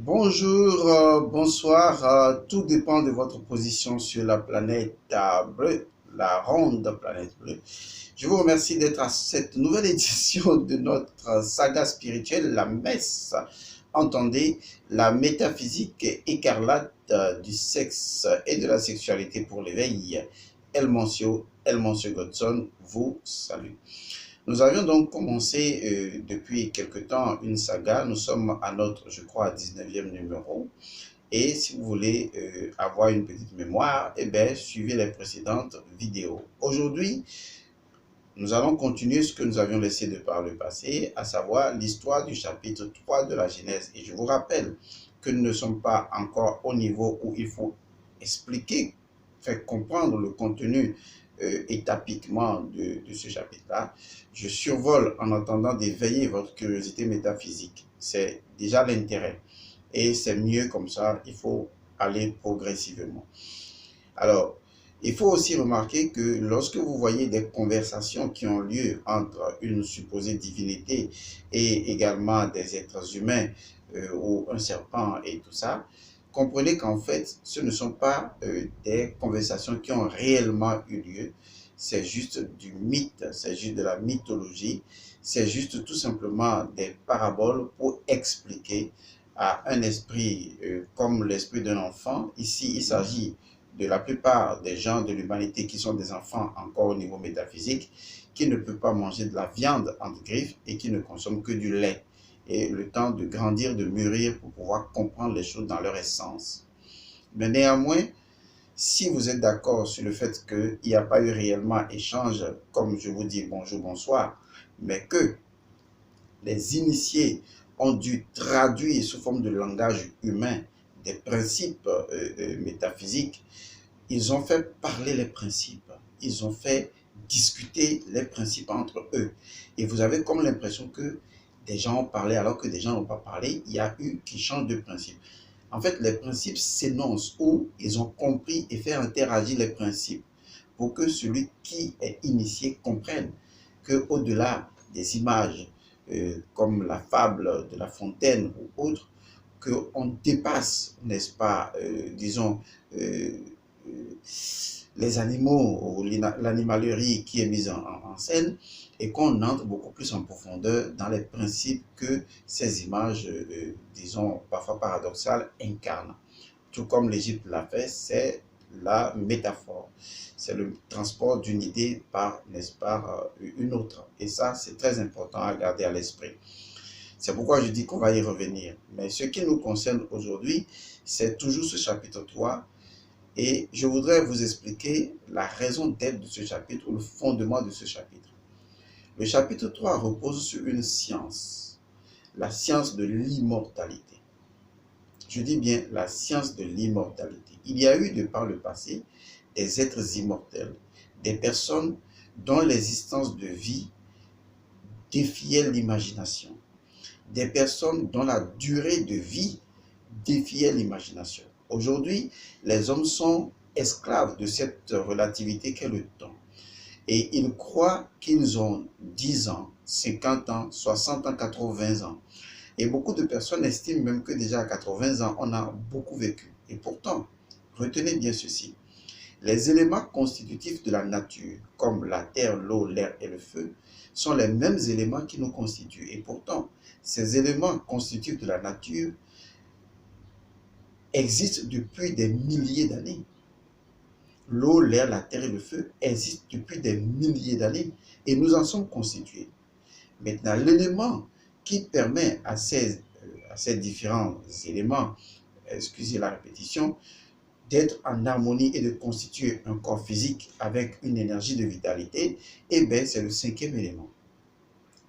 Bonjour, bonsoir, tout dépend de votre position sur la planète bleue, la ronde planète bleue. Je vous remercie d'être à cette nouvelle édition de notre saga spirituelle, la messe. Entendez, la métaphysique écarlate du sexe et de la sexualité pour l'éveil. El Monsieur Godson vous salue. Nous avions donc commencé depuis quelque temps une saga. Nous sommes à notre, je crois, 19e numéro. Et si vous voulez avoir une petite mémoire, eh bien, suivez les précédentes vidéos. Aujourd'hui, nous allons continuer ce que nous avions laissé de par le passé, à savoir l'histoire du chapitre 3 de la Genèse. Et je vous rappelle que nous ne sommes pas encore au niveau où il faut expliquer, faire comprendre le contenu étapiquement de ce chapitre-là. Je survole en attendant d'éveiller votre curiosité métaphysique. C'est déjà l'intérêt. Et c'est mieux comme ça, il faut aller progressivement. Alors, il faut aussi remarquer que lorsque vous voyez des conversations qui ont lieu entre une supposée divinité et également des êtres humains ou un serpent et tout ça, comprenez qu'en fait, ce ne sont pas des conversations qui ont réellement eu lieu. C'est juste du mythe, c'est juste de la mythologie, c'est juste tout simplement des paraboles pour expliquer à un esprit comme l'esprit d'un enfant. Ici, il s'agit de la plupart des gens de l'humanité qui sont des enfants encore au niveau métaphysique, qui ne peuvent pas manger de la viande entre griffes et qui ne consomment que du lait. Et le temps de grandir, de mûrir pour pouvoir comprendre les choses dans leur essence. Mais néanmoins, si vous êtes d'accord sur le fait qu'il n'y a pas eu réellement échange, comme je vous dis bonjour, bonsoir, mais que les initiés ont dû traduire sous forme de langage humain des principes métaphysiques, ils ont fait parler les principes, ils ont fait discuter les principes entre eux. Et vous avez comme l'impression que des gens ont parlé alors que des gens n'ont pas parlé, il y a eu qui change de principe. En fait, les principes s'énoncent ou ils ont compris et fait interagir les principes pour que celui qui est initié comprenne qu'au-delà des images comme la fable de La Fontaine ou autre, qu'on dépasse, n'est-ce pas, disons, les animaux ou l'animalerie qui est mise en scène et qu'on entre beaucoup plus en profondeur dans les principes que ces images, disons, parfois paradoxales, incarnent. Tout comme l'Égypte l'a fait, c'est la métaphore. C'est le transport d'une idée par, n'est-ce pas, une autre. Et ça, c'est très important à garder à l'esprit. C'est pourquoi je dis qu'on va y revenir. Mais ce qui nous concerne aujourd'hui, c'est toujours ce chapitre 3. Et je voudrais vous expliquer la raison d'être de ce chapitre ou le fondement de ce chapitre. Le chapitre 3 repose sur une science, la science de l'immortalité. Je dis bien la science de l'immortalité. Il y a eu de par le passé des êtres immortels, des personnes dont l'existence de vie défiait l'imagination, des personnes dont la durée de vie défiait l'imagination. Aujourd'hui, les hommes sont esclaves de cette relativité qu'est le temps. Et ils croient qu'ils ont 10 ans, 50 ans, 60 ans, 80 ans. Et beaucoup de personnes estiment même que déjà à 80 ans, on a beaucoup vécu. Et pourtant, retenez bien ceci. Les éléments constitutifs de la nature, comme la terre, l'eau, l'air et le feu, sont les mêmes éléments qui nous constituent. Et pourtant, ces éléments constitutifs de la nature existent depuis des milliers d'années. L'eau, l'air, la terre et le feu existent depuis des milliers d'années et nous en sommes constitués. Maintenant, l'élément qui permet à ces différents éléments, excusez la répétition, d'être en harmonie et de constituer un corps physique avec une énergie de vitalité, eh bien, c'est le cinquième élément,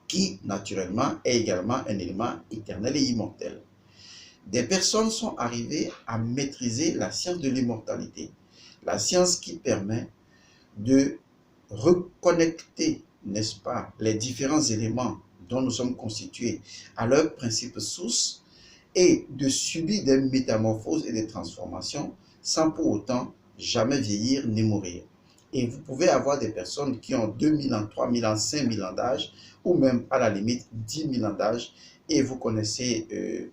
qui, naturellement, est également un élément éternel et immortel. Des personnes sont arrivées à maîtriser la science de l'immortalité, la science qui permet de reconnecter, n'est-ce pas, les différents éléments dont nous sommes constitués à leurs principes sources et de subir des métamorphoses et des transformations sans pour autant jamais vieillir ni mourir. Et vous pouvez avoir des personnes qui ont 2000 ans, 3000 ans, 5000 ans d'âge ou même à la limite 10 000 ans d'âge et vous connaissez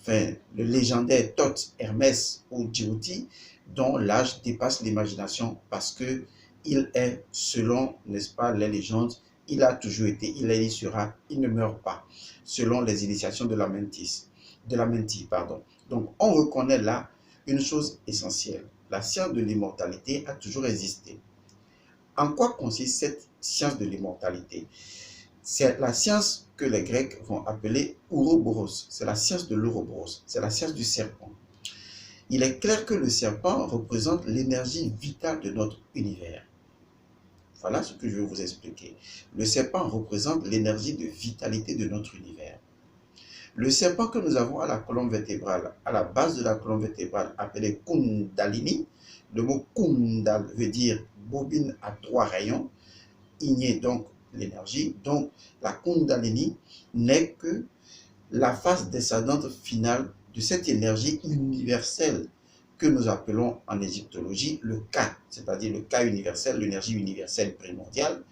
enfin, le légendaire Thoth, Hermès ou Djibouti, dont l'âge dépasse l'imagination parce que il est, selon, n'est-ce pas, les légendes, il a toujours été, il est, il sera, il ne meurt pas, selon les initiations de la mentie, pardon. Donc, on reconnaît là une chose essentielle. La science de l'immortalité a toujours existé. En quoi consiste cette science de l'immortalité? C'est la science que les Grecs vont appeler Ouroboros. C'est la science de l'Ouroboros. C'est la science du serpent. Il est clair que le serpent représente l'énergie vitale de notre univers. Voilà ce que je vais vous expliquer. Le serpent représente l'énergie de vitalité de notre univers. Le serpent que nous avons à la colonne vertébrale, à la base de la colonne vertébrale, appelé Kundalini, le mot Kundal veut dire bobine à 3 rayons, igné donc l'énergie. Donc la Kundalini n'est que la phase descendante finale de cette énergie universelle que nous appelons en égyptologie le Ka, c'est-à-dire le Ka universel, l'énergie universelle primordiale,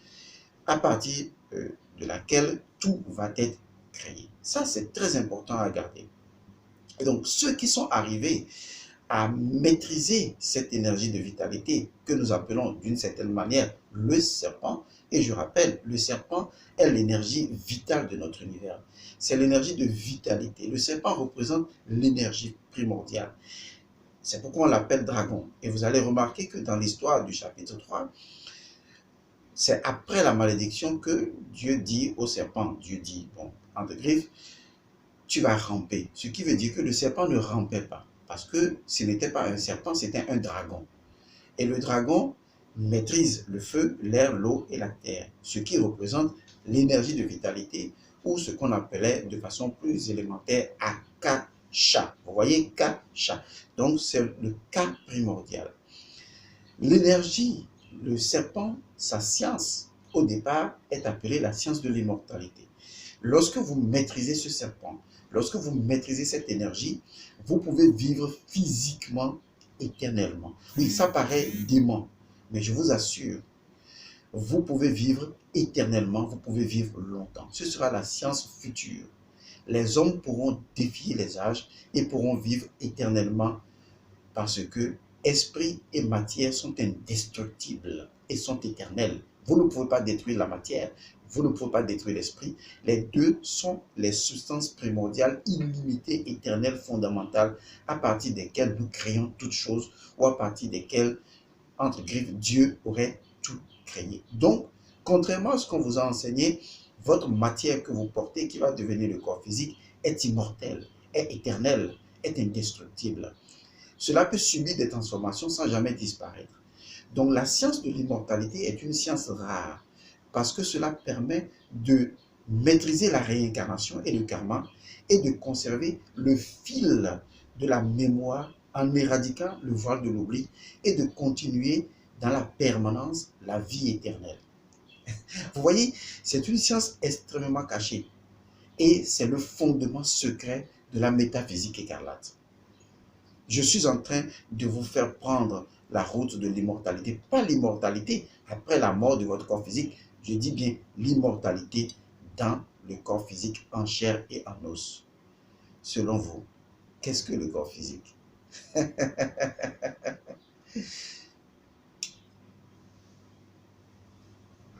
à partir de laquelle tout va être créé. Ça, c'est très important à garder. Et donc, ceux qui sont arrivés à maîtriser cette énergie de vitalité que nous appelons d'une certaine manière le serpent, et je rappelle, le serpent est l'énergie vitale de notre univers. C'est l'énergie de vitalité. Le serpent représente l'énergie primordiale. C'est pourquoi on l'appelle dragon. Et vous allez remarquer que dans l'histoire du chapitre 3, c'est après la malédiction que Dieu dit au serpent, Dieu dit, bon, entre griffes, tu vas ramper. Ce qui veut dire que le serpent ne rampait pas. Parce que ce n'était pas un serpent, c'était un dragon. Et le dragon maîtrise le feu, l'air, l'eau et la terre. Ce qui représente l'énergie de vitalité ou ce qu'on appelait de façon plus élémentaire Akasha. Vous voyez, Kasha. Donc c'est le Ka primordial. L'énergie, le serpent, sa science, au départ, est appelée la science de l'immortalité. Lorsque vous maîtrisez ce serpent, lorsque vous maîtrisez cette énergie, vous pouvez vivre physiquement éternellement. Oui, ça paraît dément, mais je vous assure, vous pouvez vivre éternellement, vous pouvez vivre longtemps. Ce sera la science future. Les hommes pourront défier les âges et pourront vivre éternellement parce que esprit et matière sont indestructibles et sont éternels. Vous ne pouvez pas détruire la matière, vous ne pouvez pas détruire l'esprit. Les deux sont les substances primordiales, illimitées, éternelles, fondamentales, à partir desquelles nous créons toutes choses ou à partir desquelles, entre griffes, Dieu aurait tout créé. Donc, contrairement à ce qu'on vous a enseigné, votre matière que vous portez, qui va devenir le corps physique, est immortelle, est éternelle, est indestructible. Cela peut subir des transformations sans jamais disparaître. Donc la science de l'immortalité est une science rare parce que cela permet de maîtriser la réincarnation et le karma et de conserver le fil de la mémoire en éradiquant le voile de l'oubli et de continuer dans la permanence la vie éternelle. Vous voyez, c'est une science extrêmement cachée et c'est le fondement secret de la métaphysique écarlate. Je suis en train de vous faire prendre la route de l'immortalité. Pas l'immortalité après la mort de votre corps physique. Je dis bien l'immortalité dans le corps physique en chair et en os. Selon vous, qu'est-ce que le corps physique?